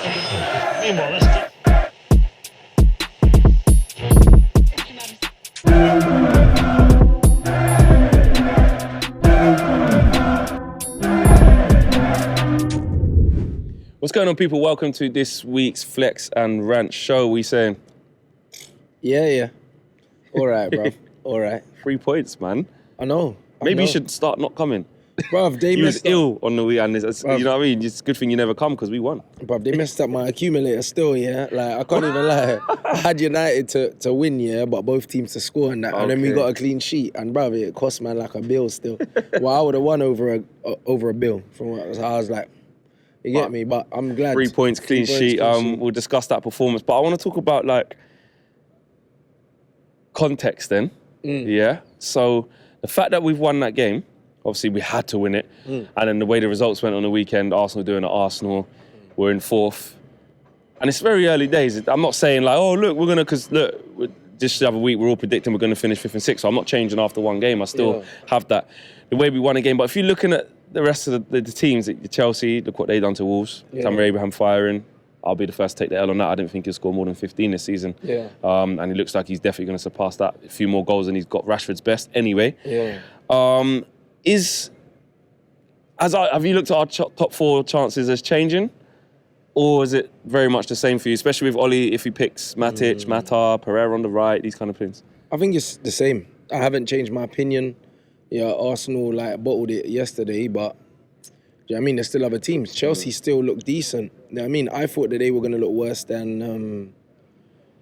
Meanwhile, let's get... What's going on, people? Welcome to this week's Flex and Rant show. We saying? Yeah. All right, bro. All right. 3 points, man. I know. Maybe you should start not coming. Bruv, they You was messed up. ill on the weekend. You know what I mean? It's a good thing you never come because we won. Bruv, they messed up my accumulator still, yeah? Like, I can't even lie. I had United to win, yeah, but both teams to score and that. And then we Okay. got a clean sheet. And, bruv, it cost, man, like a bill still. Well, I would have won over a bill from what I was like, you get me? But I'm glad. 3 points, clean sheet. We'll discuss that performance. But I want to talk about, like, context then. Yeah? So, the fact that we've won that game, obviously we had to win it. And then the way the results went on the weekend, Arsenal doing at Arsenal, we're in fourth. And it's very early days. I'm not saying like, oh, look, we're going to, because look, just the other week, we're all predicting we're going to finish fifth and sixth. So I'm not changing after one game. I still have that, the way we won a game. But if you're looking at the rest of the teams, Chelsea, look what they done to Wolves. Tammy Abraham firing. I'll be the first to take the L on that. I didn't think he'll score more than 15 this season. And he looks like he's definitely going to surpass that. A few more goals than he's got Rashford's best anyway. Have you looked at our top four chances as changing? Or is it very much the same for you, especially with Oli, if he picks Matic, Mata, Pereira on the right, these kind of things? I think it's the same. I haven't changed my opinion. Yeah, Arsenal like bottled it yesterday, but do you know what I mean? There's still other teams. Chelsea still look decent. You know what I mean? I thought that they were going to look worse than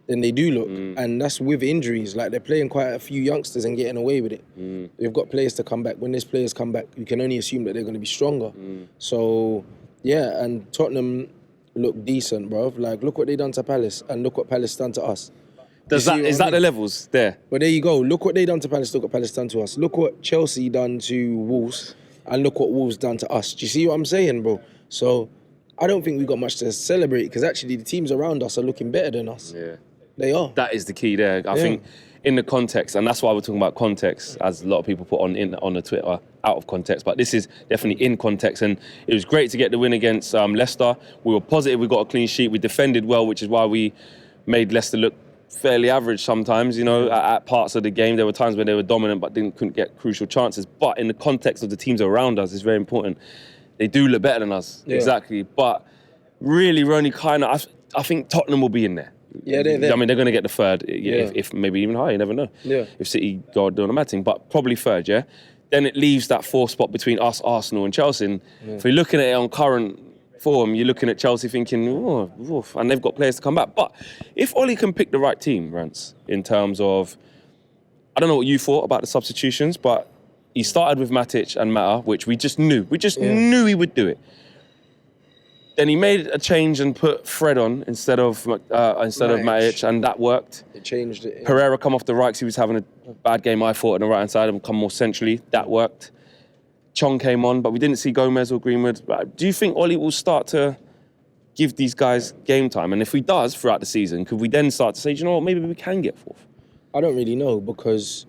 they do look. And that's with injuries. Like, they're playing quite a few youngsters and getting away with it. They've got players to come back. When these players come back, you can only assume that they're going to be stronger. So, yeah, and Tottenham look decent, bro. Like, look what they done to Palace and look what Palace done to us. Is that the levels there? But there you go. Look what they done to Palace, look what Palace done to us. Look what Chelsea done to Wolves and look what Wolves done to us. Do you see what I'm saying, bro? So, I don't think we got much to celebrate because actually the teams around us are looking better than us. Yeah. They are. That is the key there. I think in the context, and that's why we're talking about context, as a lot of people put on the Twitter, out of context. But this is definitely in context, and it was great to get the win against Leicester. We were positive. We got a clean sheet. We defended well, which is why we made Leicester look fairly average sometimes. You know, at parts of the game, there were times when they were dominant but couldn't get crucial chances. But in the context of the teams around us, it's very important. They do look better than us, exactly. But really, we're only kind of. I think Tottenham will be in there. Yeah, they're there. I mean, they're going to get the third, if maybe even higher, you never know. If City go doing a mad thing, but probably third, Then it leaves that fourth spot between us, Arsenal and Chelsea. And if you're looking at it on current form, you're looking at Chelsea thinking, and they've got players to come back. But if Oli can pick the right team, Rants, in terms of, I don't know what you thought about the substitutions, but he started with Matic and Mata, which we just knew. We just knew he would do it. Then he made a change and put Fred on instead of Matic, and that worked. It changed it. Pereira come off the right because he was having a bad game, I thought, on the right-hand side, and come more centrally. That worked. Chong came on, but we didn't see Gomez or Greenwood. Do you think Oli will start to give these guys game time? And if he does throughout the season, could we then start to say, do you know what, maybe we can get fourth? I don't really know because,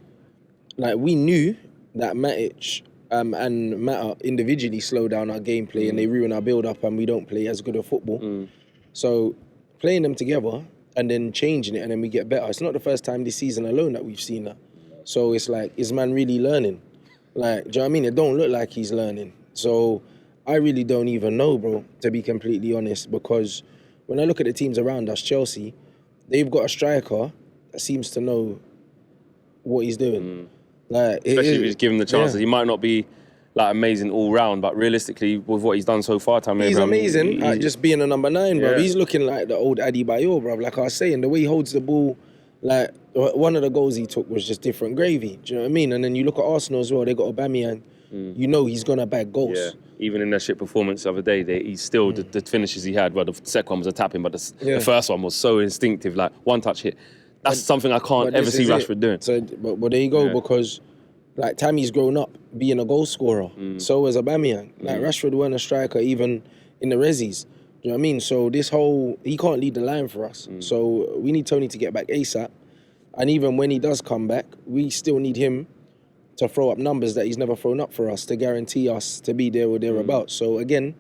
like, we knew that Matic and Mata individually slow down our gameplay and they ruin our build-up and we don't play as good a football. So playing them together and then changing it and then we get better. It's not the first time this season alone that we've seen that. So it's like, is man really learning? Like, do you know what I mean? It don't look like he's learning. So I really don't even know, bro, to be completely honest, because when I look at the teams around us, Chelsea, they've got a striker that seems to know what he's doing. Like, especially if he's given the chances. He might not be like amazing all round, but realistically, with what he's done so far, he's amazing at just being a number 9, bro. He's looking like the old Adebayor, bro. Like I was saying, the way he holds the ball, like one of the goals he took was just different gravy. Do you know what I mean? And then you look at Arsenal as well. They got Aubameyang. You know he's gonna bag goals. Yeah. Even in their shit performance the other day, he's still the finishes he had. Well, the second one was a tapping, but the first one was so instinctive, like one touch hit. That's something I can't ever see Rashford doing. So, but there you go, because like Tammy's grown up being a goal scorer. So is Aubameyang. Like Rashford weren't a striker even in the resis. Do you know what I mean? So he can't lead the line for us. So we need Tony to get back ASAP. And even when he does come back, we still need him to throw up numbers that he's never thrown up for us to guarantee us to be there or thereabouts. So again,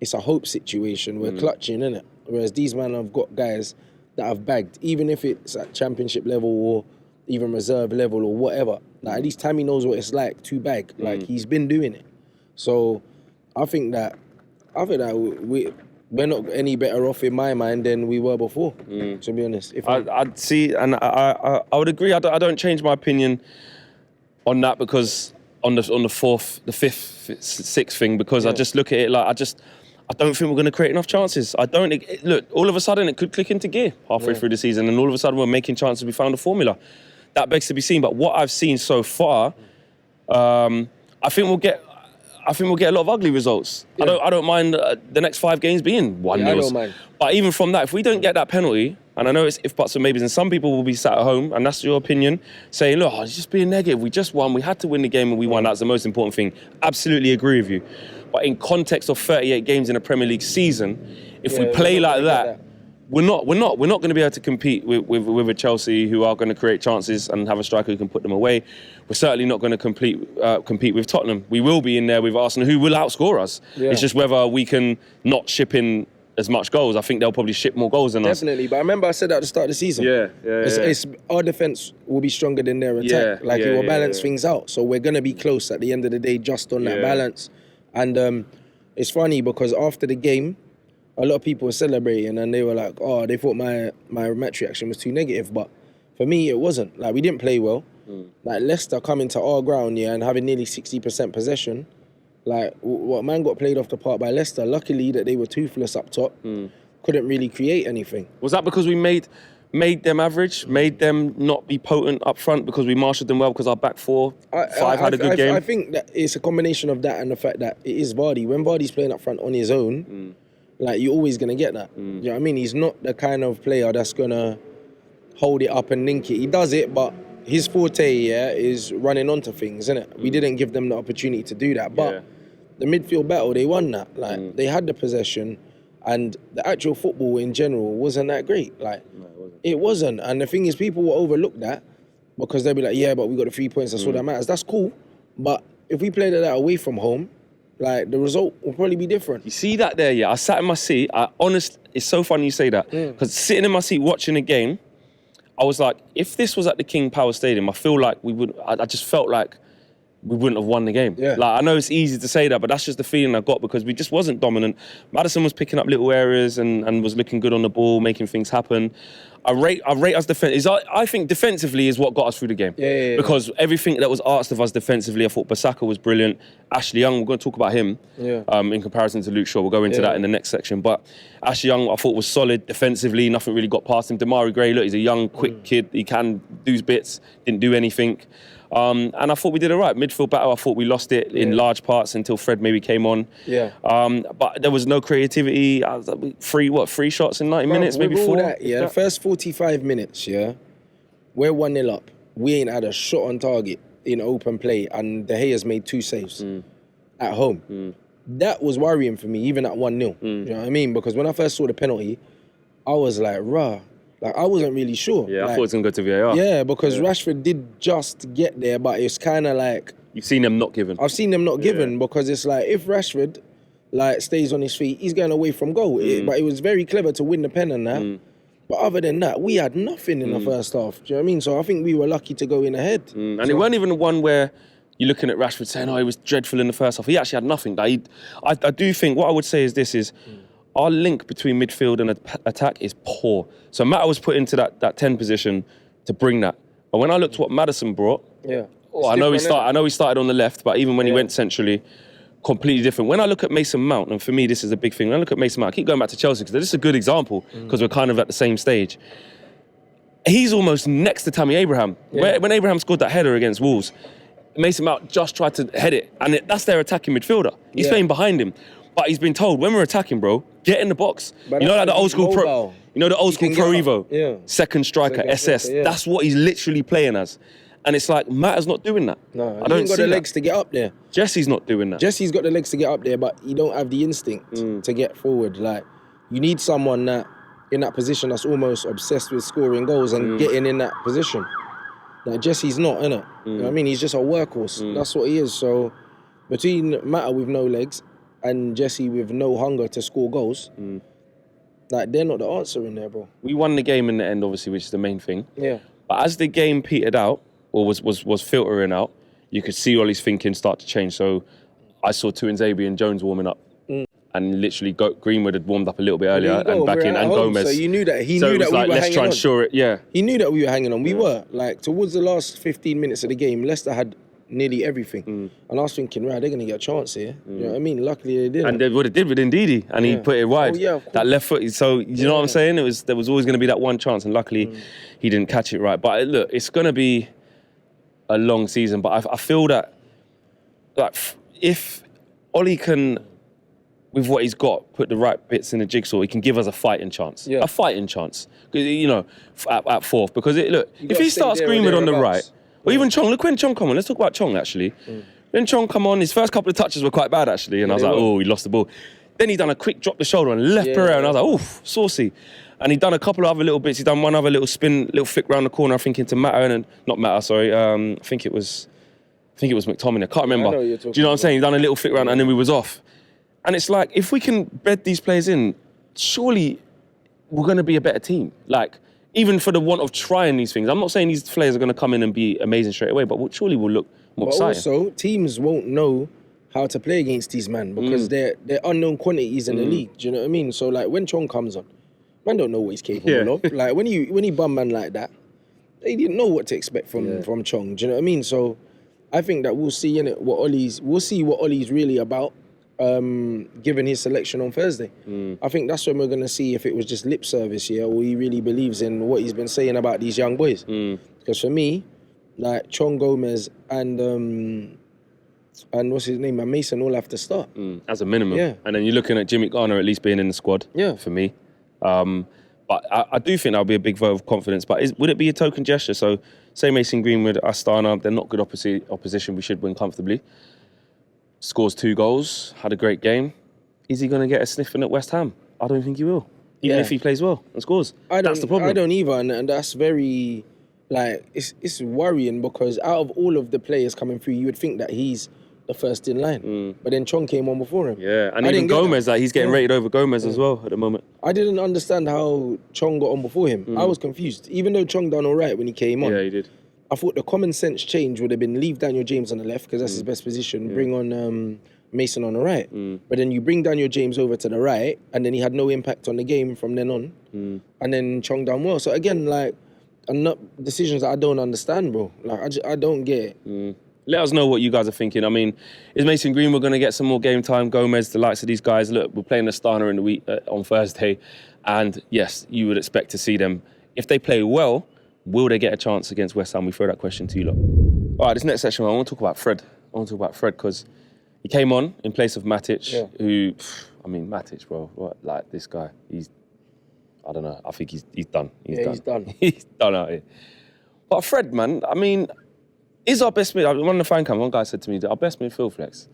it's a hope situation. We're clutching, innit? Whereas these men have got guys that have bagged, even if it's at championship level or even reserve level or whatever. Like, at least Tammy knows what it's like to bag. Like, he's been doing it. So I think that we're not any better off in my mind than we were before, to be honest. I'd see, and I would agree. I don't change my opinion on that, because on the fourth, the fifth, sixth thing, because I just look at it like I don't think we're going to create enough chances. Look, all of a sudden it could click into gear halfway through the season, and all of a sudden we're making chances. We found a formula. That begs to be seen. But what I've seen so far, I think we'll get a lot of ugly results. Yeah. I don't mind the next 5 games being 1-0. I don't mind. But even from that, if we don't get that penalty, and I know it's if buts and maybes, and some people will be sat at home, and that's your opinion, saying, look, it's just being negative. We just won. We had to win the game, and we won. That's the most important thing. Absolutely agree with you. But in context of 38 games in a Premier League season, if we play like that, we're not going to be able to compete with a Chelsea who are going to create chances and have a striker who can put them away. We're certainly not going to compete with Tottenham. We will be in there with Arsenal, who will outscore us. Yeah. It's just whether we can not ship in as much goals. I think they'll probably ship more goals than us. Definitely, but I remember I said that at the start of the season. It's our defence will be stronger than their attack. It will balance things out. So we're going to be close at the end of the day, just on that balance. And it's funny because after the game, a lot of people were celebrating and they were like, oh, they thought my match reaction was too negative. But for me, it wasn't. Like, we didn't play well. Like, Leicester coming to our ground, and having nearly 60% possession. Like, what man got played off the park by Leicester. Luckily that they were toothless up top. Couldn't really create anything. Was that because we made them average, made them not be potent up front because we marshalled them well because our back 4, 5 had a good game? I think that it's a combination of that and the fact that it is Vardy. When Vardy's playing up front on his own, like, you're always going to get that. You know what I mean? He's not the kind of player that's going to hold it up and link it. He does it, but his forte, is running onto things, isn't it? We didn't give them the opportunity to do that. But the midfield battle, they won that. Like, they had the possession, and the actual football in general wasn't that great. Like, no, it wasn't. And the thing is, people will overlook that because they'll be like, yeah, but we got the 3 points, that's all that matters. That's cool. But if we played that away from home, like, the result will probably be different. You see that there, I sat in my seat. It's so funny you say that. Because sitting in my seat watching a game, I was like, if this was at the King Power Stadium, I feel like I just felt like we wouldn't have won the game. Yeah. Like, I know it's easy to say that, but that's just the feeling I got because we just wasn't dominant. Maddison was picking up little areas and was looking good on the ball, making things happen. I rate us defense. I think defensively is what got us through the game. Yeah. Because everything that was asked of us defensively, I thought Basaka was brilliant. Ashley Young, we're going to talk about him in comparison to Luke Shaw. We'll go into that in the next section. But Ashley Young, I thought, was solid defensively. Nothing really got past him. Damari Gray, look, he's a young, quick kid. He can do bits. Didn't do anything. And I thought we did all right. Midfield battle, I thought we lost it in large parts until Fred maybe came on. Yeah. But there was no creativity. I was like, three shots in 90 minutes, maybe 4? That, the first 45 minutes, we're 1-0 up. We ain't had a shot on target in open play, and De Gea's made 2 saves at home. That was worrying for me, even at 1-0. You know what I mean? Because when I first saw the penalty, I was like, rah. Like, I wasn't really sure. Yeah, I thought it was going to go to VAR. Yeah, because Rashford did just get there, but it's kind of like... You've seen them not given. I've seen them not given because it's like, if Rashford stays on his feet, he's going away from goal. But it was very clever to win the pen and that. But other than that, we had nothing in the first half. Do you know what I mean? So I think we were lucky to go in ahead. And it weren't even the one where you're looking at Rashford saying, oh, he was dreadful in the first half. He actually had nothing. I do think, what I would say is this is... Our link between midfield and attack is poor. So Matt was put into that 10 position to bring that. But when I looked at what Maddison brought, I know he started on the left, but even when he went centrally, completely different. When I look at Mason Mount, and for me this is a big thing, when I look at Mason Mount, I keep going back to Chelsea because this is a good example because we're kind of at the same stage. He's almost next to Tammy Abraham. When Abraham scored that header against Wolves, Mason Mount just tried to head it, and that's their attacking midfielder. He's playing behind him. But he's been told, when we're attacking, bro, get in the box. But you know, like the old school Pro Evo, second striker, SS. Yeah. That's what he's literally playing as. And it's like, Matt is not doing that. No, he ain't got the legs to get up there. Jesse's not doing that. Jesse's got the legs to get up there, but he don't have the instinct to get forward. Like, you need someone that, in that position, that's almost obsessed with scoring goals and getting in that position. Like, Jesse's not, innit? You know what I mean? He's just a workhorse. That's what he is. So, between Matter with no legs and Jesse with no hunger to score goals, like they're not the answer in there, bro. We won the game in the end, obviously, which is the main thing. Yeah. But as the game petered out, or was filtering out, you could see Ollie's thinking start to change. So I saw Tuanzebe and Jones warming up. And literally Greenwood had warmed up a little bit earlier and back in, and home, Gomez. So you knew that he knew that we were let's hanging try and on. shore it, yeah. He knew that we were hanging on. We were, like, towards the last 15 minutes of the game, Leicester had nearly everything. And I was thinking, right, they're going to get a chance here. You know what I mean? Luckily they didn't. And they would have did with Ndidi, and he put it wide. Oh, yeah, of course. That left foot. So you know what I'm saying? There was always going to be that one chance, and luckily he didn't catch it right. But look, it's going to be a long season. But I feel that, like, if Ollie can, with what he's got, put the right bits in the jigsaw, he can give us a fighting chance. Yeah. A fighting chance. You know, at fourth. Because, if he starts Greenwood on the right, or even Chong, look when Chong come on. Let's talk about Chong, actually. When Chong come on, his first couple of touches were quite bad, actually. And I was like, he lost the ball. Then he done a quick drop the shoulder and left Pereira. And I was like, oof, saucy. And he done a couple of other little bits. He done one other little spin, little flick round the corner, I think into Mata, and not Mata, sorry. I think it was McTominay. I can't remember. Do you know what I'm saying? He done a little flick round and then we was off. And it's like, if we can bed these players in, surely we're going to be a better team. Like, even for the want of trying these things. I'm not saying these players are going to come in and be amazing straight away, but surely we'll look more exciting. Also, teams won't know how to play against these men because they're unknown quantities in the league. Do you know what I mean? So, like, when Chong comes on, man don't know what he's capable of. Like, when you bum man like that, they didn't know what to expect from Chong. Do you know what I mean? So, I think that we'll see what Ollie's really about. Given his selection on Thursday. I think that's when we're going to see if it was just lip service, or he really believes in what he's been saying about these young boys. Because for me, like Chong, Gomez and what's his name, and Mason all have to start. As a minimum. Yeah. And then you're looking at Jimmy Garner at least being in the squad for me. But I do think that'll be a big vote of confidence. But would it be a token gesture? So say Mason Greenwood, Astana, they're not good opposition. We should win comfortably. Scores 2 goals, had a great game. Is he going to get a sniffing at West Ham? I don't think he will. Even if he plays well and scores. That's the problem. I don't either, and that's very, like, it's worrying because out of all of the players coming through, you would think that he's the first in line. But then Chong came on before him. Yeah, and even Gomez, like, he's getting rated over Gomez as well at the moment. I didn't understand how Chong got on before him. I was confused. Even though Chong done all right when he came on. Yeah, he did. I thought the common sense change would have been leave Daniel James on the left because that's his best position. Bring on Mason on the right. But then you bring Daniel James over to the right, and then he had no impact on the game from then on. And then Chong done well. So again, like, decisions that I don't understand, bro. Like, I don't get it. Let us know what you guys are thinking. I mean, is Mason Greenwood going to get some more game time? Gomez, the likes of these guys. Look, we're playing Astana in the week on Thursday, and yes, you would expect to see them. If they play well, will they get a chance against West Ham? We throw that question to you lot. All right, this next section, I want to talk about Fred. Because he came on in place of Matic, who, I mean, Matic, bro, like this guy, I don't know, I think he's done. He's done. He's done out here. But Fred, man, I mean, is our best midfield, one of the fan cam, one guy said to me, our best midfield flex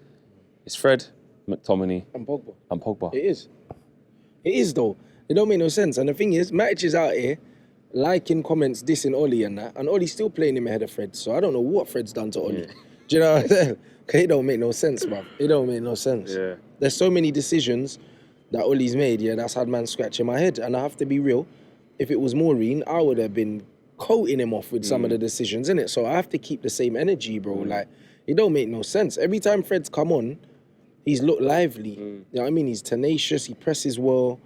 is Fred, McTominay, And Pogba. It is. It is, though. It don't make no sense. And the thing is, Matic is out here liking comments, dissing Ollie and that, and Ollie's still playing him ahead of Fred. So I don't know what Fred's done to Ollie. Do you know what I'm saying? Okay, it don't make no sense, bruv. It don't make no sense. Yeah. There's so many decisions that Ollie's made, that's had man scratching my head. And I have to be real, if it was Maureen, I would have been coating him off with some of the decisions, innit? So I have to keep the same energy, bro. Like, it don't make no sense. Every time Fred's come on, he's looked lively. You know what I mean? He's tenacious, he presses well,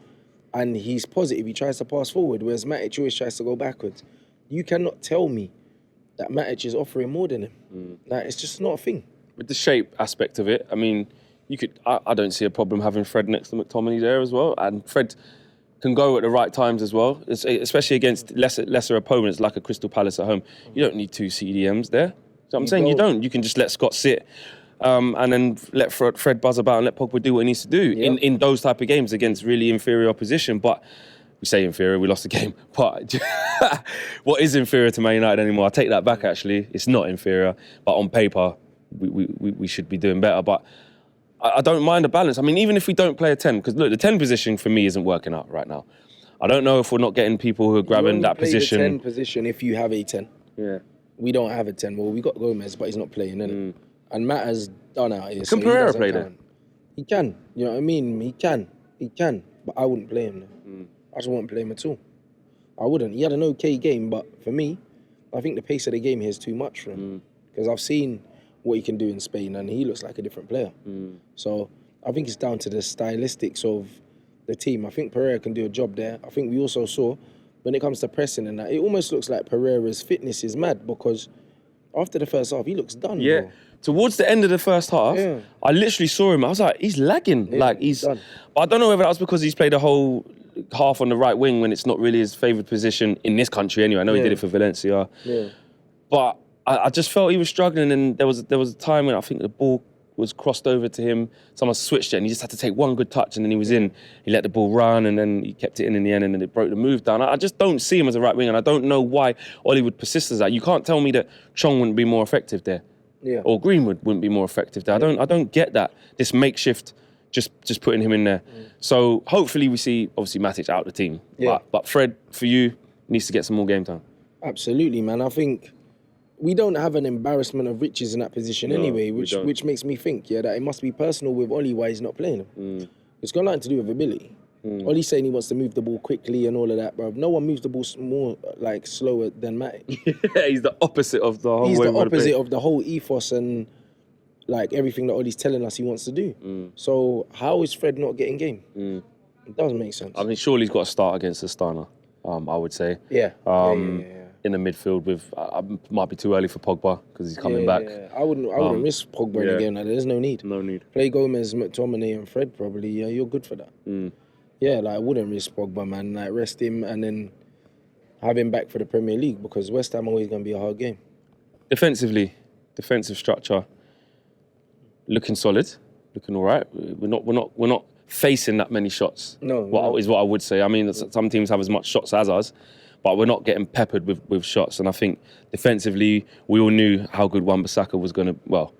and he's positive. He tries to pass forward, whereas Matic always tries to go backwards. You cannot tell me that Matic is offering more than him. Like, it's just not a thing. With the shape aspect of it, I mean, I don't see a problem having Fred next to McTominay there as well. And Fred can go at the right times as well, especially against lesser opponents like a Crystal Palace at home. You don't need 2 CDMs there. So I'm saying you don't. You can just let Scott sit and then let Fred buzz about and let Pogba do what he needs to do in those type of games against really inferior opposition. But we say inferior, we lost the game. But what is inferior to Man United anymore? I take that back, actually. It's not inferior. But on paper, we should be doing better. But I don't mind the balance. I mean, even if we don't play a 10, because look, the 10 position for me isn't working out right now. I don't know if we're not getting people who are grabbing that position. You only play the 10 position if you have a 10. Yeah. We don't have a 10. Well, we got Gomez, but he's not playing, innit? And Matt has done out here. Can Pereira play there? He can. You know what I mean? He can. But I wouldn't play him. I just wouldn't play him at all. I wouldn't. He had an okay game, but for me, I think the pace of the game here is too much for him. Because I've seen what he can do in Spain, and he looks like a different player. So I think it's down to the stylistics of the team. I think Pereira can do a job there. I think we also saw, when it comes to pressing and that, it almost looks like Pereira's fitness is mad, because after the first half, he looks done. Yeah. Bro. Towards the end of the first half, I literally saw him. I was like, he's lagging. Yeah, like he's done. But I don't know whether that was because he's played a whole half on the right wing when it's not really his favoured position in this country anyway. I know he did it for Valencia. Yeah. But I just felt he was struggling, and there was a time when I think the ball was crossed over to him. Someone switched it, and he just had to take one good touch, and then he was in. He let the ball run, and then he kept it in the end, and then it broke the move down. I just don't see him as a right wing, and I don't know why Ollie would persist as that. You can't tell me that Chong wouldn't be more effective there. Yeah. Or Greenwood wouldn't be more effective there. I don't get that. This makeshift, just putting him in there. So hopefully we see, obviously, Matic out the team. Yeah. But Fred, for you, needs to get some more game time. Absolutely, man. I think we don't have an embarrassment of riches in that position anyway, which makes me think, that it must be personal with Ollie why he's not playing him. It's got nothing to do with ability. Ollie's saying he wants to move the ball quickly and all of that, bro. No one moves the ball more slower than Matic. He's the opposite of the whole He's way the opposite of the whole ethos and everything that Ollie's telling us he wants to do. So how is Fred not getting game? It doesn't make sense. I mean, surely he's got to start against Astana, I would say. Yeah. In the midfield with, might be too early for Pogba because he's coming back. Yeah. I wouldn't risk Pogba in a game like that. There's no need. No need. Play Gomez, McTominay and Fred probably. Yeah, you're good for that. Yeah, I wouldn't risk Pogba, man. Rest him and then have him back for the Premier League, because West Ham always going to be a hard game. Defensively, defensive structure, looking solid, looking all right. We're not facing that many shots. No. Is what I would say. I mean, some teams have as much shots as us, but we're not getting peppered with shots. And I think defensively, we all knew how good Wan-Bissaka was going to. Well,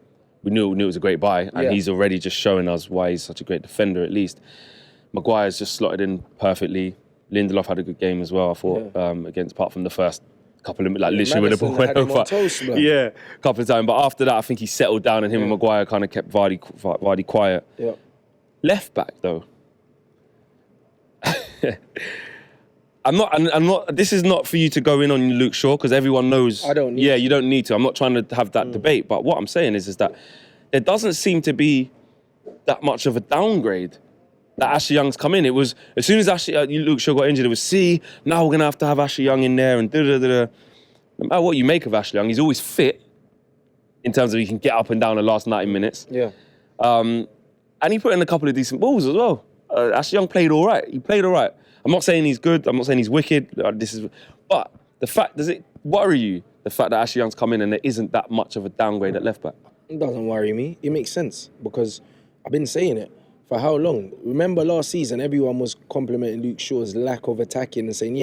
we knew it was a great buy, and he's already just showing us why he's such a great defender, at least. Maguire's just slotted in perfectly. Lindelof had a good game as well, I thought, apart from the first couple of, literally when the ball went over. A couple of times. But after that, I think he settled down, and him and Maguire kind of kept Vardy quiet. Yeah. Left back, though. I'm not. This is not for you to go in on Luke Shaw, because everyone knows. I don't need to. You don't need to. I'm not trying to have that debate. But what I'm saying is that there doesn't seem to be that much of a downgrade that Ashley Young's come in. It was, as soon as Luke Shaw got injured, it was, now we're going to have Ashley Young in there, and da-da-da-da. No matter what you make of Ashley Young, he's always fit in terms of he can get up and down the last 90 minutes. Yeah. And he put in a couple of decent balls as well. Ashley Young played all right. He played all right. I'm not saying he's good. I'm not saying he's wicked. But the fact, does it worry you, the fact that Ashley Young's come in and there isn't that much of a downgrade at left back? It doesn't worry me. It makes sense, because I've been saying it for how long? Remember last season, everyone was complimenting Luke Shaw's lack of attacking and saying,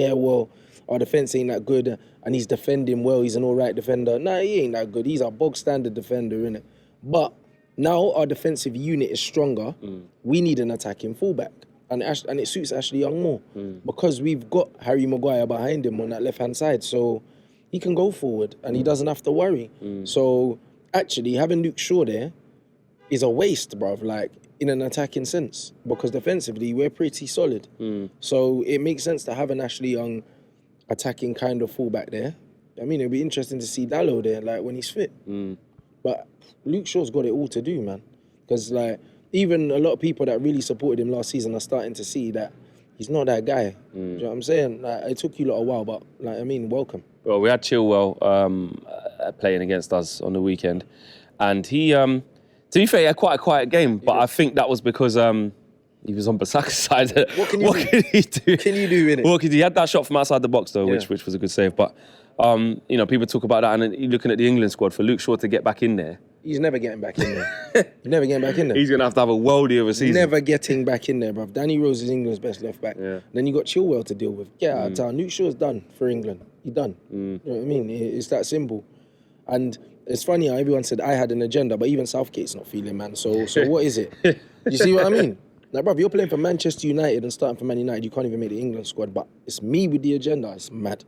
our defence ain't that good and he's defending well, he's an all right defender. Nah, he ain't that good. He's a bog standard defender, innit? But now our defensive unit is stronger. We need an attacking fullback. And it suits Ashley Young more, because we've got Harry Maguire behind him on that left-hand side. So he can go forward and he doesn't have to worry. So actually, having Luke Shaw there is a waste, bruv, in an attacking sense, because defensively we're pretty solid. So it makes sense to have an Ashley Young attacking kind of fullback there. I mean, it'd be interesting to see Dallo there, when he's fit. But Luke Shaw's got it all to do, man. Because, even a lot of people that really supported him last season are starting to see that he's not that guy. Do you know what I'm saying? It took you a while, but, welcome. Well, we had Chilwell playing against us on the weekend. And he, to be fair, he had quite a quiet game. But I think that was because he was on Bissaka's side. What can he do? Can you do, innit? Well, he had that shot from outside the box, though, which was a good save. But, people talk about that. And then you're looking at the England squad, for Luke Shaw to get back in there. He's never getting back in there. He's never getting back in there. He's going to have a worldie of a season. Never getting back in there, bruv. Danny Rose is England's best left back. Yeah. Then you got Chilwell to deal with. Get out of town. Luke Shaw's done for England. He's done. You know what I mean? It's that simple. And it's funny how everyone said I had an agenda, but even Southgate's not feeling, man. So what is it? You see what I mean? Bruv, you're playing for Manchester United and starting for Man United. You can't even make the England squad, but it's me with the agenda. It's mad.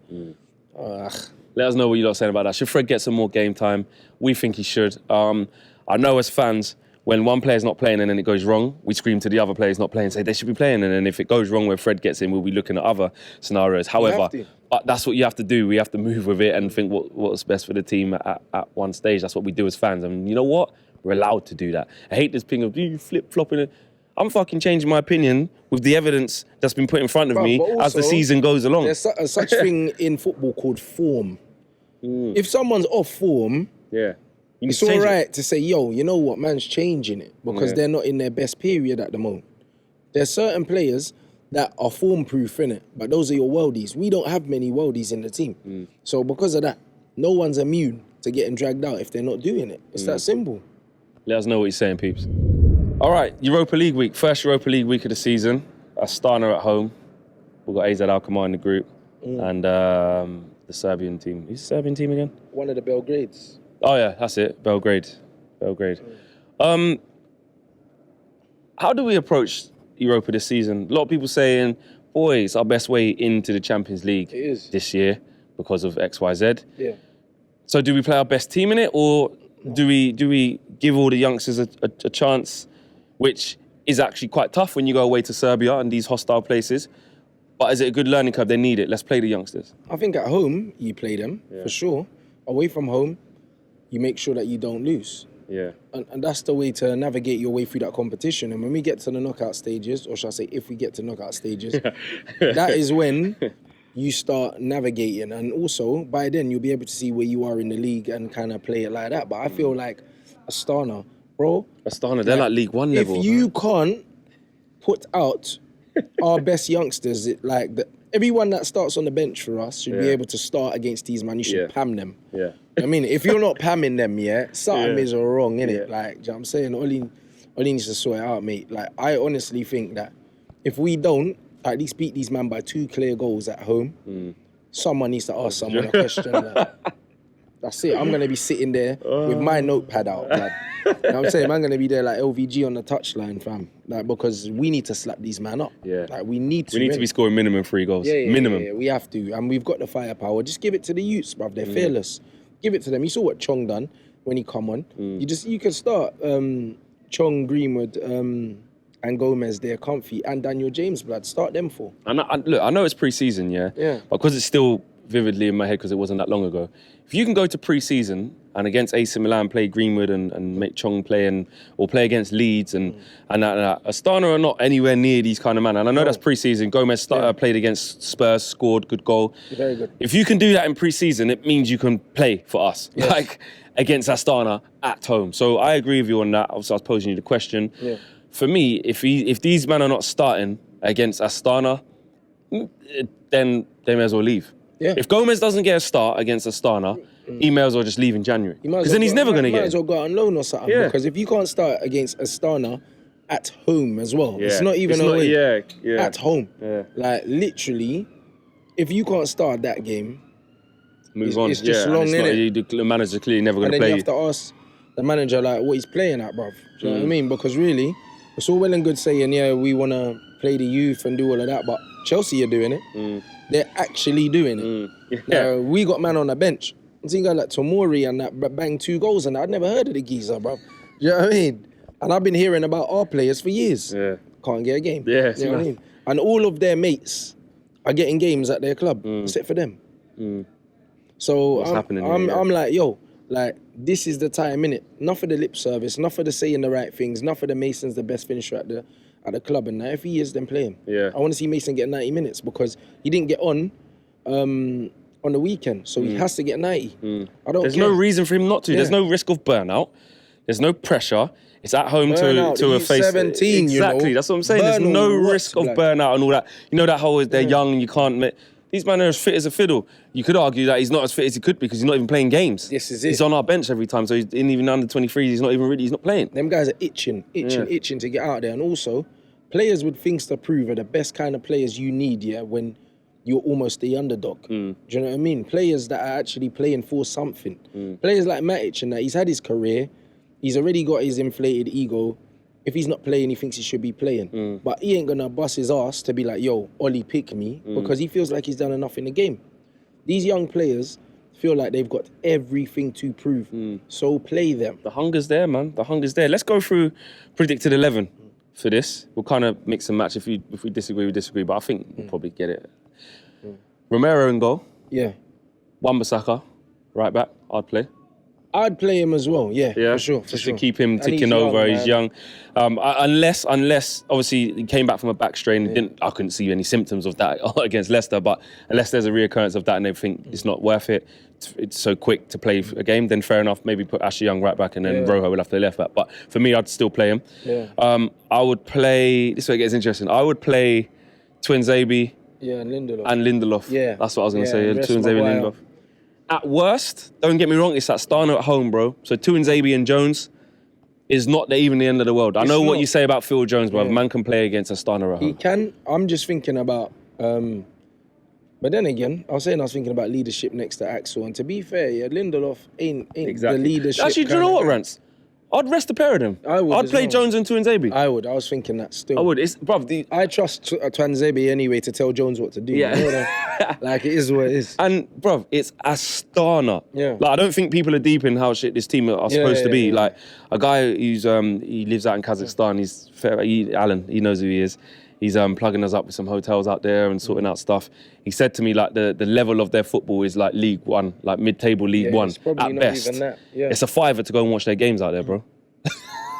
Let us know what you're saying about that. Should Fred get some more game time? We think he should. I know as fans, when one player's not playing and then it goes wrong, we scream to the other players not playing, say they should be playing. And then if it goes wrong when Fred gets in, we'll be looking at other scenarios. However, that's what you have to do. We have to move with it and think what's best for the team at one stage. That's what we do as fans. And you know what? We're allowed to do that. I hate this thing of you flip-flopping it. I'm fucking changing my opinion with the evidence that's been put in front of me also, as the season goes along. There's such thing in football called form. If someone's off form, it's all right to say, yo, you know what, man's changing it because they're not in their best period at the moment. There's certain players that are form-proof, innit? But those are your worldies. We don't have many worldies in the team. So because of that, no one's immune to getting dragged out if they're not doing it. It's that simple. Let us know what you're saying, peeps. All right, Europa League week. First Europa League week of the season. Astana at home. We've got AZ Alkmaar in the group. And the Serbian team. Who's the Serbian team again? One of the Belgrades. Oh, yeah, that's it. Belgrade. How do we approach Europa this season? A lot of people saying, boy, it's our best way into the Champions League this year because of XYZ. Yeah. So do we play our best team in it, or do we give all the youngsters a chance, which is actually quite tough when you go away to Serbia and these hostile places? But is it a good learning curve? They need it. Let's play the youngsters. I think at home, you play them, for sure. Away from home, you make sure that you don't lose. Yeah. And that's the way to navigate your way through that competition. And when we get to the knockout stages, or shall I say, if we get to knockout stages, that is when you start navigating. And also, by then, you'll be able to see where you are in the league and kind of play it like that. But I feel like Astana, bro. Astana, they're like League One level. If you can't put out our best youngsters, everyone that starts on the bench for us should be able to start against these man. You should pam them. Yeah. I mean, if you're not pamming them, something is wrong, innit? Like, do you know what I'm saying? Oli needs to sort it out, mate. Like, I honestly think that if we don't at least beat these men by 2 clear goals at home, someone needs to ask someone a question. That's it. I'm going to be sitting there with my notepad out, blood. You know what I'm saying? I'm going to be there like LVG on the touchline, fam. Like, because we need to slap these men up. Yeah. Like, we need to. We need to be scoring minimum 3 goals. Minimum. Yeah, we have to. And we've got the firepower. Just give it to the youths, bruv. They're fearless. Give it to them. You saw what Chong done when he come on. You can start Chong, Greenwood, and Gomez there, comfy, and Daniel James, blood. Start them 4. Look, I know it's pre-season, but because it's still vividly in my head because it wasn't that long ago. If you can go to pre-season and against AC Milan play Greenwood and make Chong play or play against Leeds and Astana are not anywhere near these kind of men. And I know that's pre-season. Gomez played against Spurs, scored, good goal. Very good. If you can do that in pre-season, it means you can play for us, like against Astana at home. So I agree with you on that. Obviously, I was posing you the question. Yeah. For me, if these men are not starting against Astana, then they may as well leave. Yeah. If Gomez doesn't get a start against Astana, he may as well just leave in January. Because then he's never going to get it. Might as well go out on loan or something. Yeah. Because if you can't start against Astana at home as well, it's not even away. At home. Yeah. Like, literally, if you can't start that game, move on. It's just long, innit? The manager's clearly never going to play play you. And then you have to ask the manager, like, what he's playing at, bruv. Do you know what I mean? Because really, it's all well and good saying, we want to play the youth and do all of that, but Chelsea are doing it. They're actually doing it. We got man on the bench. I'm seeing guys like Tomori and that banged 2 goals, and I'd never heard of the geezer, bro. You know what I mean? And I've been hearing about our players for years. Yeah. Can't get a game. Yeah, you know what I mean? And all of their mates are getting games at their club, except for them. So I'm like, this is the time, innit? Enough of the lip service, enough of the saying the right things, enough of the Mason's the best finisher at the club, and now if he is, then play him. Yeah. I want to see Mason get 90 minutes because he didn't get on the weekend, so he has to get 90. There's no reason for him not to. There's no risk of burnout. There's no pressure. It's at home to a face. 17, exactly. That's what I'm saying. There's no risk of burnout and all that. You know that whole they're young and you can't. These men are as fit as a fiddle. You could argue that he's not as fit as he could be because he's not even playing games. This is it. He's on our bench every time, so he's even under 23s. He's not playing. Them guys are itching to get out there, and also players with things to prove are the best kind of players you need. When you're almost the underdog. Do you know what I mean? Players that are actually playing for something. Players like Matic and that, he's had his career. He's already got his inflated ego. If he's not playing, he thinks he should be playing. But he ain't going to bust his ass to be like, yo, Ollie, pick me, because he feels like he's done enough in the game. These young players feel like they've got everything to prove. So play them. The hunger's there, man. The hunger's there. Let's go through predicted 11 for this. We'll kind of mix and match. If we disagree, we disagree. But I think we'll probably get it. Romero in goal. Yeah. Wan-Bissaka, right back. I'd play. I'd play him as well, yeah, for sure. Just to keep him ticking over. He's young. Unless obviously he came back from a back strain. I couldn't see any symptoms of that against Leicester. But unless there's a reoccurrence of that and they think it's not worth it, it's so quick to play a game, then fair enough. Maybe put Ashley Young right back and then Rojo will have to play left back. But for me, I'd still play him. Yeah. I would play. This way it gets interesting. I would play Twinzaby. Yeah, and Lindelof. Yeah. That's what I was going to say. Rest Twinzaby and Lindelof. At worst, don't get me wrong, it's Astana at home, bro. So Twinzaby and Jones is not even the end of the world. I know what you say about Phil Jones, bro. Man can play against Astana at home. He can. I'm just thinking about... but then again, I was thinking about leadership next to Axel. And to be fair, Lindelof ain't the leadership. Actually, do you know what, Rants? I'd rest a pair of them. I'd play Jones and Twinzaby. I would. I was thinking that still. I would. I trust Twinzaby anyway to tell Jones what to do. Yeah. You know, like, it is what it is. And, bruv, it's Astana. Yeah. Like, I don't think people are deep in how shit this team are supposed to be. Yeah. Like, a guy who's, he lives out in Kazakhstan, Alan, he knows who he is. He's plugging us up with some hotels out there and sorting out stuff. He said to me, like, the level of their football is like League One, like mid-table League One at best. Even that. Yeah. It's a fiver to go and watch their games out there, bro.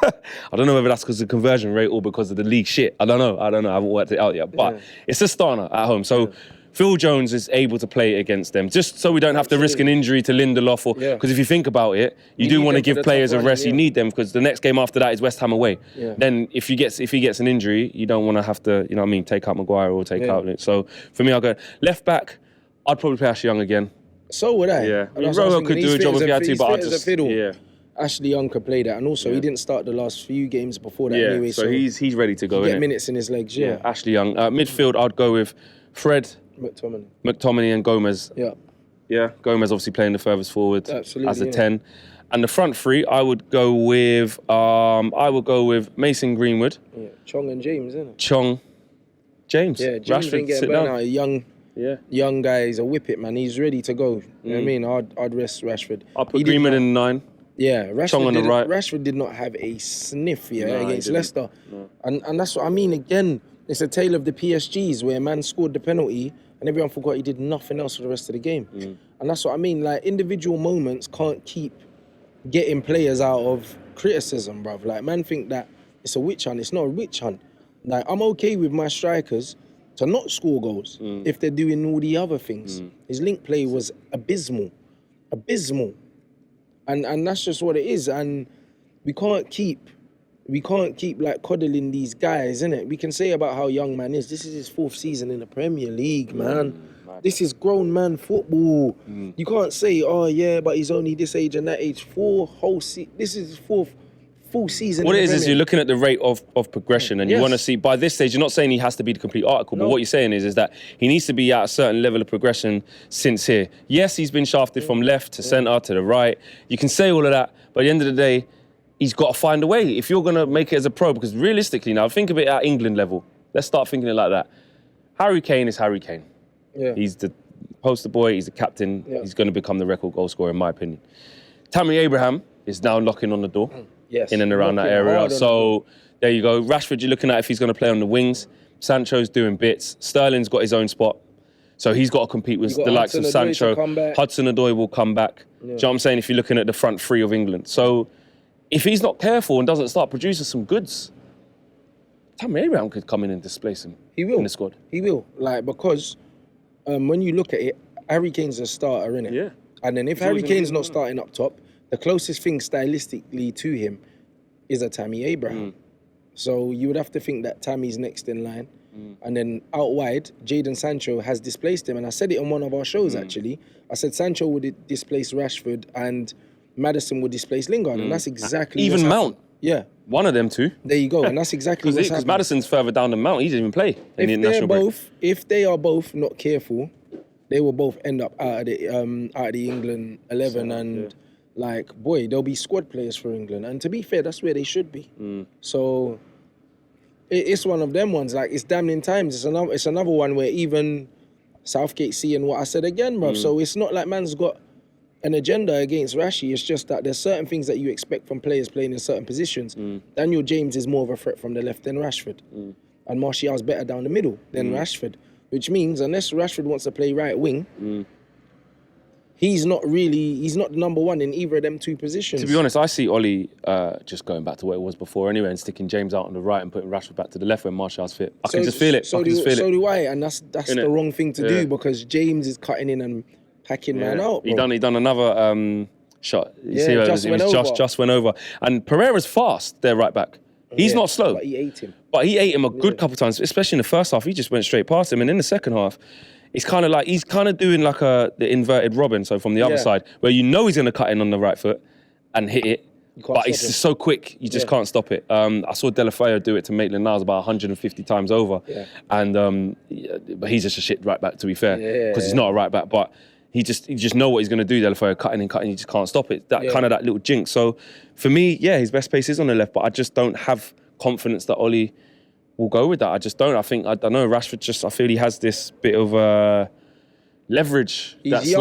I don't know whether that's because of the conversion rate or because of the league shit. I don't know. I haven't worked it out yet. But it's Astana at home. So Phil Jones is able to play against them, just so we don't have to risk an injury to Lindelof. Because if you think about it, you do want to give players a rest. You need them because the next game after that is West Ham away. Yeah. Then if he gets an injury, you don't want to have to, you know what I mean, take out Maguire or take out it. So for me, I'll go left back. I'd probably play Ashley Young again. So would I. Yeah. I mean, Rojo could do a job if he had to, but I just Ashley Young could play that, and also he didn't start the last few games before that anyway. So he's ready to go. Get minutes in his legs. Yeah. Ashley Young. Midfield, I'd go with Fred, McTominay and Gomez. Yeah. Gomez obviously playing the furthest forward as a 10. And the front three, I would go with Mason Greenwood. Yeah. Chong and James, isn't it? James. Yeah, James Rashford, sit down. Young guy, he's a whippet, man. He's ready to go. You know what I mean? I'd rest Rashford. I'll put Greenwood in 9. Yeah, Chong on the right. Rashford did not have a sniff against Leicester. No. And that's what I mean. Again, it's a tale of the PSGs where man scored the penalty and everyone forgot he did nothing else for the rest of the game. And that's what I mean. Like, individual moments can't keep getting players out of criticism, bruv. Like, man think that it's a witch hunt. It's not a witch hunt. Like, I'm okay with my strikers to not score goals if they're doing all the other things. His link play was abysmal. And that's just what it is. And we can't keep like coddling these guys, innit? We can say about how young man is. This is his 4th season in the Premier League, man. This is grown man football. You can't say, oh yeah, but he's only this age and that age. This is his 4th full season. What it is you're looking at the rate of progression, and you want to see, by this stage, you're not saying he has to be the complete article, but what you're saying is that he needs to be at a certain level of progression since here. Yes, he's been shafted from left to centre to the right. You can say all of that, but at the end of the day, he's got to find a way if you're going to make it as a pro, because realistically now, think of it at England level. Let's start thinking it like that. Harry Kane is Harry Kane. Yeah. He's the poster boy, he's the captain, he's going to become the record goal scorer in my opinion. Tammy Abraham is now knocking on the door. Yes, in and around that area. So there you go. Rashford, you're looking at if he's going to play on the wings. Sancho's doing bits. Sterling's got his own spot. So he's got to compete with the likes of Sancho. Hudson-Odoi will come back. Do you know what I'm saying? If you're looking at the front three of England. So if he's not careful and doesn't start producing some goods, Tammy Abraham could come in and displace him. He will. In the squad. He will. Like, because when you look at it, Harry Kane's a starter, innit? Yeah. And then if Harry Kane's not starting up top, the closest thing stylistically to him is a Tammy Abraham. So you would have to think that Tammy's next in line. And then out wide, Jadon Sancho has displaced him. And I said it on one of our shows, actually. I said Sancho would displace Rashford and Maddison would displace Lingard. And that's exactly even Mount. Yeah. One of them two. There you go. And that's exactly what's happening. Because Maddison's further down than Mount. He didn't even play in the international break. If they are both not careful, they will both end up out of the England 11 like, boy, there'll be squad players for England. And to be fair, that's where they should be. So it's one of them ones. Like, it's damning times. It's another one where even Southgate seeing what I said again, bruv. So it's not like man's got an agenda against Rashi. It's just that there's certain things that you expect from players playing in certain positions. Daniel James is more of a threat from the left than Rashford. And Martial's better down the middle than Rashford. Which means unless Rashford wants to play right wing, he's not the number one in either of them two positions. To be honest, I see Ollie just going back to what it was before anyway and sticking James out on the right and putting Rashford back to the left when Martial's fit. I can just feel it. So do I, and that's the wrong thing to do because James is cutting in and packing man out. Bro. He done another shot. You see where just went over. And Pereira's fast, their right back. He's not slow. But he ate him. But he ate him a good couple times, especially in the first half. He just went straight past him. And in the second half, he's kind of doing like the inverted Robin, so from the other side, where you know he's going to cut in on the right foot and hit it. But it's just so quick, you just can't stop it. I saw Delafeu do it to Maitland-Niles about 150 times over. And but he's just a shit right back, to be fair, because he's not a right back. But you just know what he's going to do, Delafeu, cutting, you just can't stop it. That kind of that little jinx. So for me, his best pace is on the left, but I just don't have confidence that Ollie will go with that. I just don't. I don't know, Rashford I feel he has this bit of leverage he's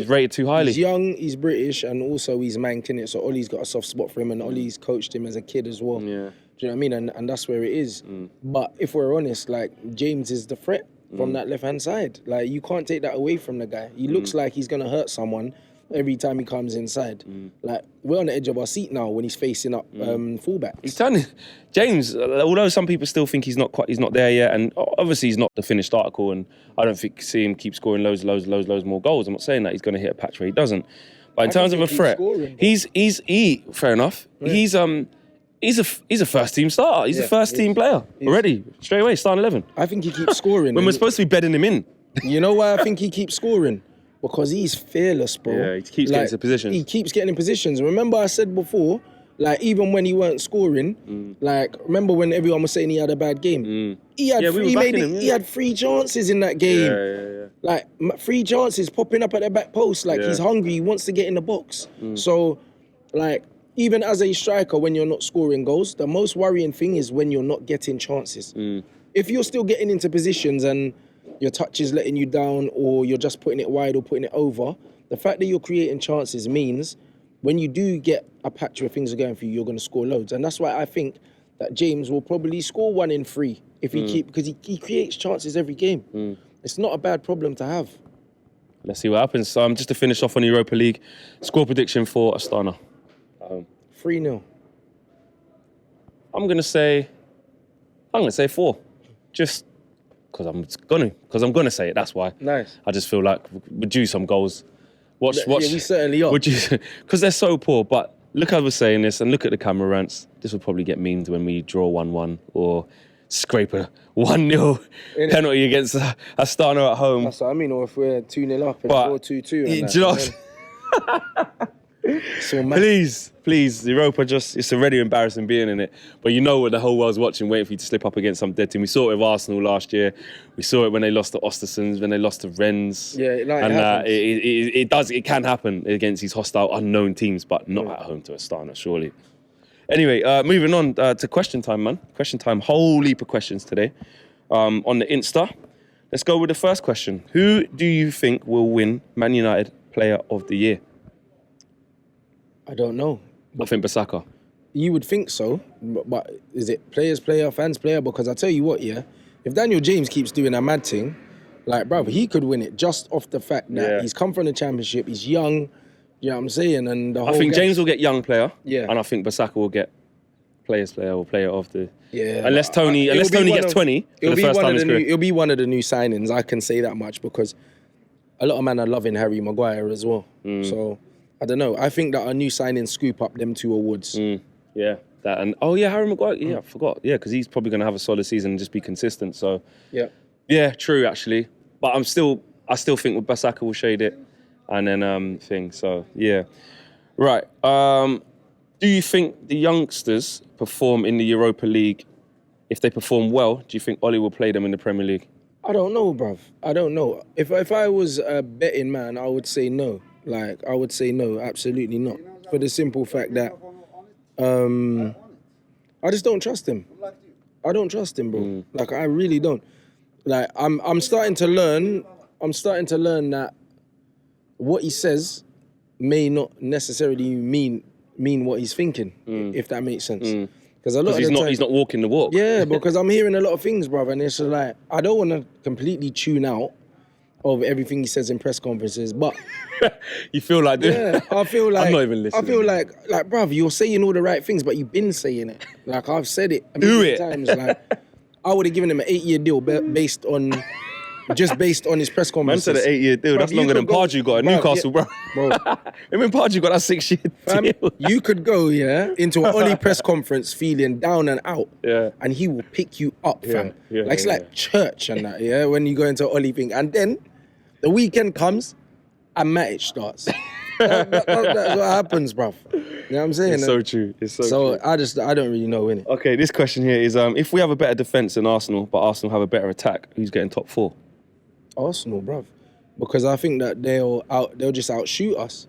rated too highly. He's young, he's British, and also he's mank, innit? So Ollie's got a soft spot for him, and Ollie's coached him as a kid as well. Yeah. Do you know what I mean? And that's where it is. But if we're honest, like, James is the threat from that left-hand side. Like, you can't take that away from the guy. He looks like he's going to hurt someone every time he comes inside. Like, we're on the edge of our seat now when he's facing up fullbacks. He's turning James, although some people still think he's not there yet, and obviously he's not the finished article, and I don't see him keep scoring loads more goals. I'm not saying that he's going to hit a patch where he doesn't. But in terms of a threat, he's fair enough. Yeah. He's a first team starter. He's a first team player already, straight away, starting 11. I think he keeps scoring. When we're supposed to be bedding him in. You know why I think he keeps scoring? Because he's fearless, bro. Yeah, he keeps getting into positions. He keeps getting in positions. Remember I said before, like, even when he weren't scoring, like, remember when everyone was saying he had a bad game? He had he had 3 chances in that game. Yeah. Like, 3 chances popping up at the back post. Like, he's hungry, he wants to get in the box. So, like, even as a striker, when you're not scoring goals, the most worrying thing is when you're not getting chances. If you're still getting into positions and your touch is letting you down, or you're just putting it wide or putting it over, the fact that you're creating chances means when you do get a patch where things are going for you, you're going to score loads. And that's why I think that James will probably score 1 in 3 if he because he creates chances every game. It's not a bad problem to have. Let's see what happens. Just to finish off on Europa League, score prediction for Astana. 3-0. I'm gonna say 4. Just because I'm gonna say it. That's why. Nice. I just feel like we're due some goals. Watch. Yeah, we certainly are. Because they're so poor. But look how we're saying this, and look at the camera rants. This will probably get memed when we draw 1-1 or scrape a 1-0 penalty against Astana at home. That's what I mean. Or if we're 2-0 up and 4-2-2. Do you know what? So please, Europa it's already embarrassing being in it. But you know what the whole world's watching, waiting for you to slip up against some dead team. We saw it with Arsenal last year. We saw it when they lost to Ostersons, when they lost to Rents. Yeah, it can happen against these hostile, unknown teams, but not at home to Astana, surely. Anyway, moving on to question time, man. Question time, whole heap of questions today on the Insta. Let's go with the first question. Who do you think will win Man United Player of the Year? I don't know. I think Bissaka. You would think so, but is it players player, fans player? Because I tell you what, if Daniel James keeps doing a mad thing, like, bruv, he could win it just off the fact that he's come from the Championship, he's young, you know what I'm saying? And I think James will get young player, and I think Bissaka will get players player or player of the... Yeah. Unless Tony gets 20 for the first time in his career. It'll be one of the new signings, I can say that much, because a lot of men are loving Harry Maguire as well. So... I don't know. I think that our new signings scoop up them 2 awards. Yeah. That and Harry Maguire. Yeah, I forgot. Yeah, because he's probably going to have a solid season and just be consistent. So yeah, true actually. But I still think with Bissaka will shade it, and then thing. So yeah, right. Do you think the youngsters perform in the Europa League? If they perform well, do you think Ollie will play them in the Premier League? I don't know, bruv. I don't know. If I was a betting man, I would say no. Like, I would say no, absolutely not. For the simple fact that I just don't trust him. I don't trust him, bro. Like, I really don't. Like, I'm starting to learn that what he says may not necessarily mean what he's thinking, if that makes sense. Because a lot of the time, he's not walking the walk. Yeah, because I'm hearing a lot of things, brother, and it's like I don't want to completely tune out of everything he says in press conferences, but You feel like this? yeah, I feel like I'm not even listening. I feel like, bruv, you're saying all the right things, but you've been saying it. Like I've said it a million times. Like I would have given him an 8-year deal based on his press Man conferences. said an 8-year deal. That's longer than Pardew got at Newcastle, bro. Him and Pardew got that 6-year deal. You could go, into an Ollie press conference feeling down and out, and he will pick you up, fam. It's like church and that, when you go into an Ollie thing. And then the weekend comes and Matic starts. That's what happens, bruv. You know what I'm saying? It's so true. It's so true. I don't really know, innit? Okay, this question here is, if we have a better defence than Arsenal, but Arsenal have a better attack, who's getting top 4? Arsenal, bruv. Because I think that they'll just outshoot us.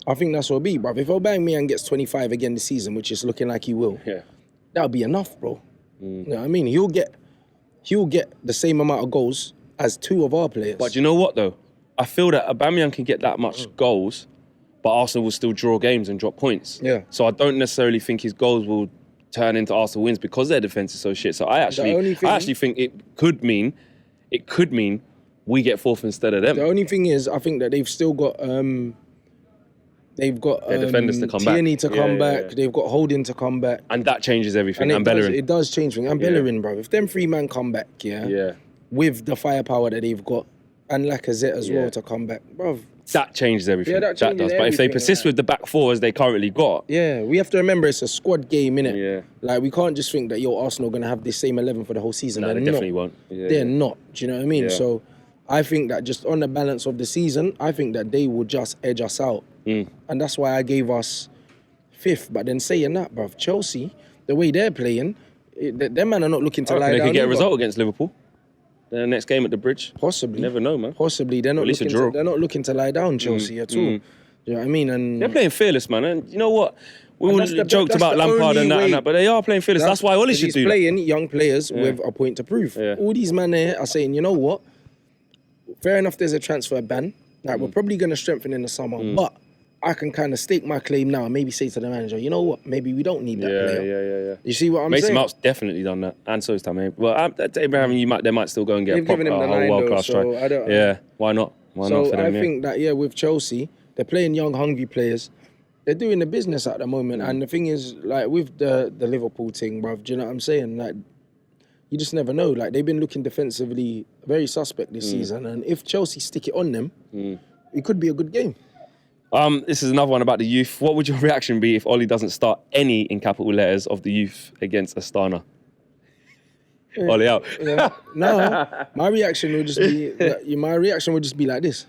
I think that's what it'll be, bruv. If Aubameyang gets 25 again this season, which is looking like he will, that'll be enough, bro. You know what I mean? He'll get the same amount of goals as 2 of our players. But you know what, though? I feel that Aubameyang can get that much goals, but Arsenal will still draw games and drop points. Yeah. So I don't necessarily think his goals will turn into Arsenal wins because their defence is so shit. So I actually think it could mean we get 4th instead of them. The only thing is, I think that they've still got their defenders to come back. Tierney to come back. Yeah. They've got Holding to come back, and that changes everything. And Bellerin, it does change things. And Bellerin, bro. If them 3 men come back, with the firepower that they've got, and Lacazette as well to come back, bro. That changes everything. Yeah, that changes does. But if they persist with the back 4 as they currently got, we have to remember it's a squad game, innit? Yeah. Like we can't just think that Arsenal are gonna have the same 11 for the whole season. No, they definitely won't. They're not. Do you know what I mean? Yeah. So I think that just on the balance of the season, I think that they will just edge us out. And that's why I gave us 5th. But then saying that, bruv, Chelsea, the way they're playing, them man are not looking to lie down. They could get a result against Liverpool. The next game at the Bridge. Possibly. You never know, man. Possibly. They're not looking to lie down, Chelsea, at all. You know what I mean? And they're playing fearless, man. And you know what? We all joked about Lampard and that, but they are playing fearless. That's why Ollie should do that. He's playing young players with a point to prove. Yeah. All these men there are saying, you know what? Fair enough, there's a transfer ban. Like, we're probably going to strengthen in the summer, but I can kind of stake my claim now and maybe say to the manager, you know what? Maybe we don't need that player. Yeah. You see what I'm saying? Mason Mount's definitely done that, and so is Tammy. Well, Abraham, they might still go and get a whole world-class strike. Why not? Why not for them? I think that, with Chelsea, they're playing young, hungry players. They're doing the business at the moment. And the thing is, like, with the Liverpool thing, bruv, do you know what I'm saying? Like, you just never know. Like, they've been looking defensively very suspect this season. And if Chelsea stick it on them, it could be a good game. This is another one about the youth. What would your reaction be if Ollie doesn't start any in capital letters of the youth against Astana? Ollie out. Yeah. No, my reaction would just be like this.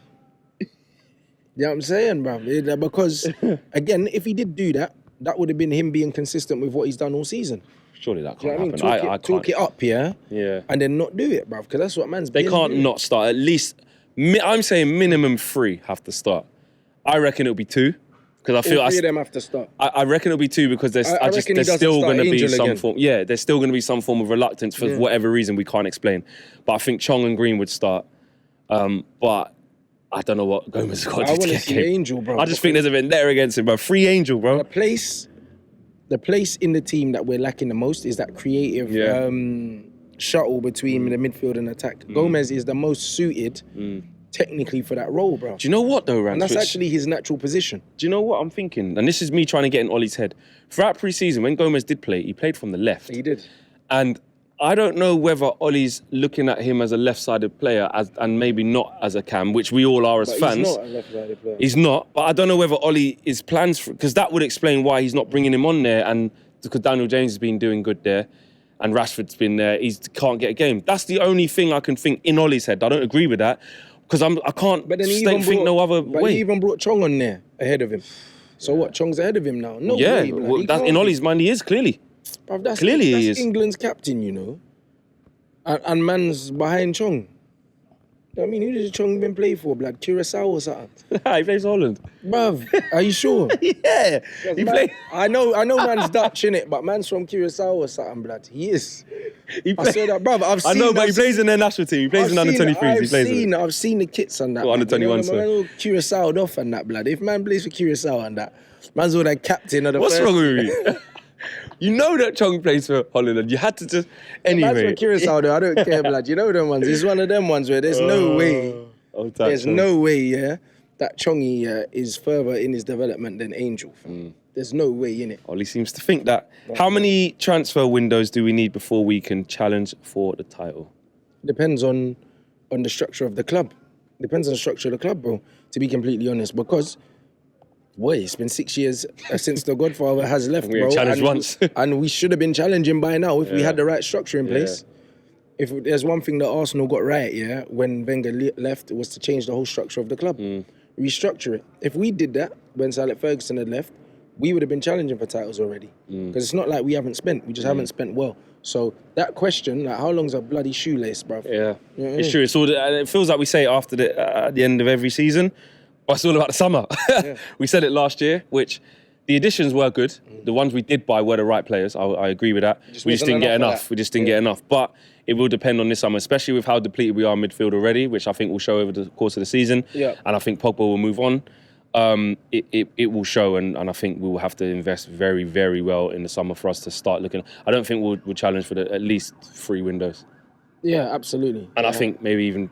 You know what I'm saying, bruv? Because again, if he did do that, that would have been him being consistent with what he's done all season. Surely that can't happen. I can't. Talk it up, and then not do it, bruv. Because that's what man's. They can't not start. At least, I'm saying minimum 3 have to start. I reckon it'll be 2 because I feel 3 of them have to start. I reckon it'll be 2 because there's still going to be some form. Yeah, there's still going to be some form of reluctance for whatever reason we can't explain. But I think Chong and Green would start. But I don't know what Gomez has got to do. I want to see Angel, bro. I just think there's a vendetta against him, bro. Free Angel, bro. The place in the team that we're lacking the most is that creative shuttle between the midfield and attack. Gomez is the most suited. Technically for that role, bro. Do you know what though, Rants? And that's actually his natural position. Do you know what I'm thinking? And this is me trying to get in Ollie's head. Throughout pre-season, when Gomez did play, he played from the left. He did. And I don't know whether Ollie's looking at him as a left-sided player and maybe not as a cam, which we all are as fans. He's not a left-sided player. He's not, but I don't know whether Ollie is plans for, because that would explain why he's not bringing him on there, and because Daniel James has been doing good there and Rashford's been there, he can't get a game. That's the only thing I can think in Ollie's head. I don't agree with that. Because I can't think no other way. But he even brought Chong on there ahead of him. So what? Chong's ahead of him now? No way. Well, in Ollie's mind, he is clearly. Bruv, that's he is. England's captain, you know. And man's behind Chong. I mean, who did Chong been play for, blood? Curacao or something? He plays for Holland. Bruv, are you sure? Yeah. He played. I know man's Dutch, innit? But man's from Curacao or something, blood. He is. I said that, bruv. I know, but he plays in their national team. He plays in under 23s. I've seen the kits and that. Or under 21, man all Curaçao'd off and that, blood. If man plays for Curacao and that, man's all that captain of the What's first. wrong with you? You know that Chong plays for Holland and you had to just... Anyway. Man's from Curacao, though. I don't care, blood. You know them ones. It's one of them ones where there's no way. There's no way, yeah, that Chongi is further in his development than Angel. There's no way, innit? Ollie seems to think that. How many transfer windows do we need before we can challenge for the title? Depends on the structure of the club. Depends on the structure of the club, bro, to be completely honest. Because, boy, it's been 6 years since the Godfather has left, We bro. challenged once. And we should have been challenging by now if we had the right structure in place. If there's one thing that Arsenal got right, yeah, when Wenger left, it was to change the whole structure of the club. Restructure it. If we did that when Sir Alex Ferguson had left, we would have been challenging for titles already. Because it's not like we haven't spent, we just haven't spent well. So that question, like, how long's a bloody shoelace, bruv? Yeah, it's true. It's all, it feels like we say it after at the end of every season, but it's all about the summer. We said it last year, which the additions were good. The ones we did buy were the right players. I agree with that. We just didn't get enough. We just didn't get enough. But it will depend on this summer, especially with how depleted we are in midfield already, which I think will show over the course of the season. And I think Pogba will move on. It will show, and I think we will have to invest very, very well in the summer for us to start looking. I don't think we'll challenge for at least 3 windows. Yeah, absolutely. And I think maybe even,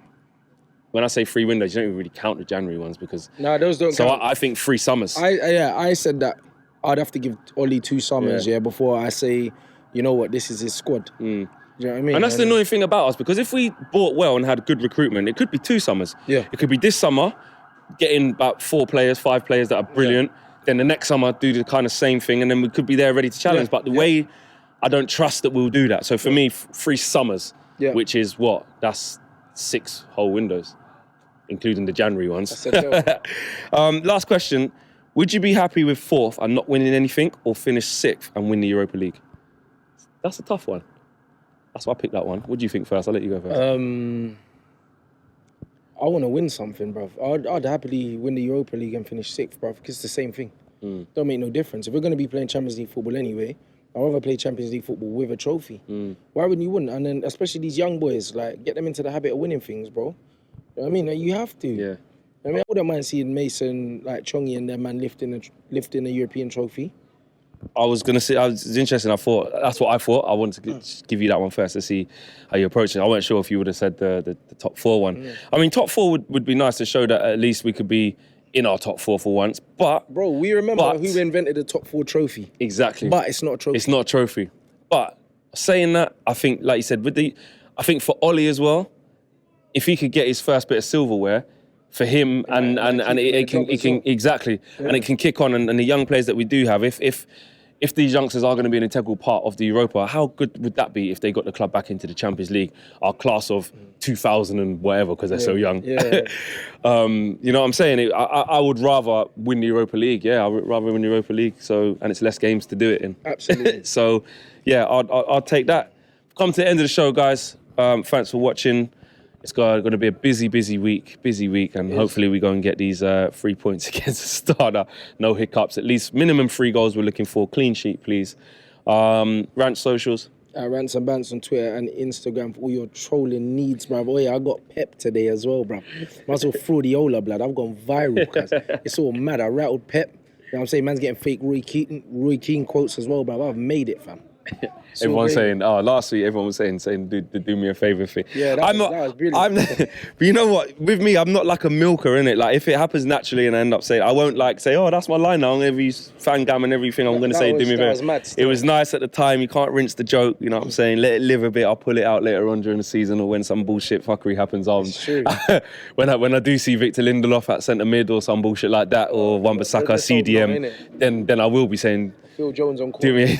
when I say 3 windows, you don't even really count the January ones because... No, those don't count. So I think 3 summers. I said that I'd have to give Ollie 2 summers, before I say, you know what, this is his squad. Do you know what I mean? And that's the annoying thing about us, because if we bought well and had good recruitment, it could be 2 summers. It could be this summer, getting about 4 players, 5 players that are brilliant. Then the next summer, do the kind of same thing, and then we could be there ready to challenge. But the way, I don't trust that we'll do that. So for me, 3 summers, which is what? That's 6 whole windows, including the January ones. Last question. Would you be happy with 4th and not winning anything, or finish 6th and win the Europa League? That's a tough one. That's why I picked that one. What do you think first? I'll let you go first. I want to win something, bruv. I'd happily win the Europa League and finish 6th, bruv, because it's the same thing. Don't make no difference. If we're going to be playing Champions League football anyway, I'd rather play Champions League football with a trophy. Why wouldn't you win? And then, especially these young boys, like, get them into the habit of winning things, bro. You know what I mean? Like, you have to. I mean, I wouldn't mind seeing Mason, like, Chongi and them, man, lifting a European trophy. I was going to say, it was interesting. That's what I thought. I wanted to give you that one first to see how you approach it. I wasn't sure if you would have said the top 4 one. I mean, top 4 would be nice to show that at least we could be in our top 4 for once. But, bro, we remember who invented the top 4 trophy. Exactly. But it's not a trophy. It's not a trophy. But saying that, I think, like you said, I think for Ollie as well, if he could get his first bit of silverware, for him and it can exactly, and it can kick on, and the young players that we do have, if these youngsters are going to be an integral part of the Europa, how good would that be if they got the club back into the Champions League, our class of 2000 and whatever, because they're so young. You know what I'm saying? I would rather win the Europa League. I would rather win the Europa League. So, and it's less games to do it in. Absolutely. So, yeah, I'll take that. Come to the end of the show, guys. Thanks for watching. It's going to be a busy week, and hopefully we go and get these 3 points against Stada. No hiccups, at least minimum 3 goals we're looking for. Clean sheet, please. Rants socials. Rants and Bants on Twitter and Instagram for all your trolling needs, bruv. Oh yeah, I got Pep today as well, bruv. Might as well Fraudiola, blood. I've gone viral, cuz it's all mad. I rattled Pep. You know what I'm saying? Man's getting fake Roy Keane quotes as well, bruv. I've made it, fam. Everyone's saying, last week everyone was saying, do me a favour thing. Yeah, that was brilliant. But you know what? With me, I'm not like a milker, innit? Like, if it happens naturally and I end up saying, I won't like say, that's my line now. I'm going to use fangam and everything. I'm going to say, do me a favour. It was nice at the time. You can't rinse the joke. You know what I'm saying? Let it live a bit. I'll pull it out later on during the season, or when some bullshit fuckery happens. When I do see Victor Lindelof at centre mid or some bullshit like that, or Wan-Bissaka, CDM, then I will be saying, Phil Jones on Do court. me.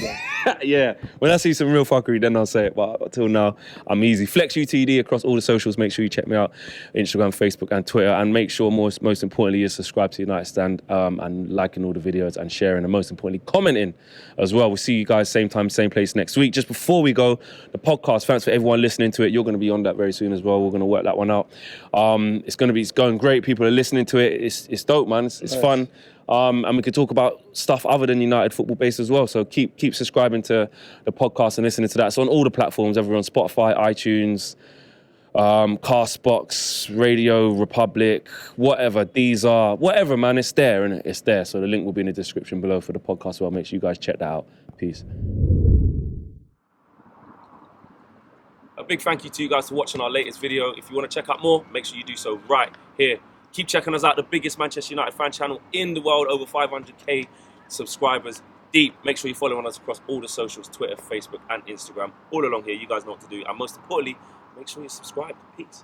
Yeah. When I see some real fuckery, then I'll say it. But until now, I'm easy. FlexUTD across all the socials. Make sure you check me out. Instagram, Facebook, and Twitter. And make sure, most importantly, you subscribe to United Stand and liking all the videos and sharing. And most importantly, commenting as well. We'll see you guys same time, same place next week. Just before we go, the podcast, thanks for everyone listening to it. You're going to be on that very soon as well. We're going to work that one out. It's going great. People are listening to it. It's dope, man. It's Nice. fun. And we could talk about stuff other than United football based as well. So keep subscribing to the podcast and listening to that. It's on all the platforms, everyone, Spotify, iTunes, Castbox, Radio Republic, whatever. Whatever, man, it's there, innit? It's there. So the link will be in the description below for the podcast as well. Make sure you guys check that out. Peace. A big thank you to you guys for watching our latest video. If you want to check out more, make sure you do so right here. Keep checking us out, the biggest Manchester United fan channel in the world, over 500k subscribers deep. Make sure you're following us across all the socials, Twitter, Facebook, and Instagram. All along here, you guys know what to do. And most importantly, make sure you're subscribed. Peace.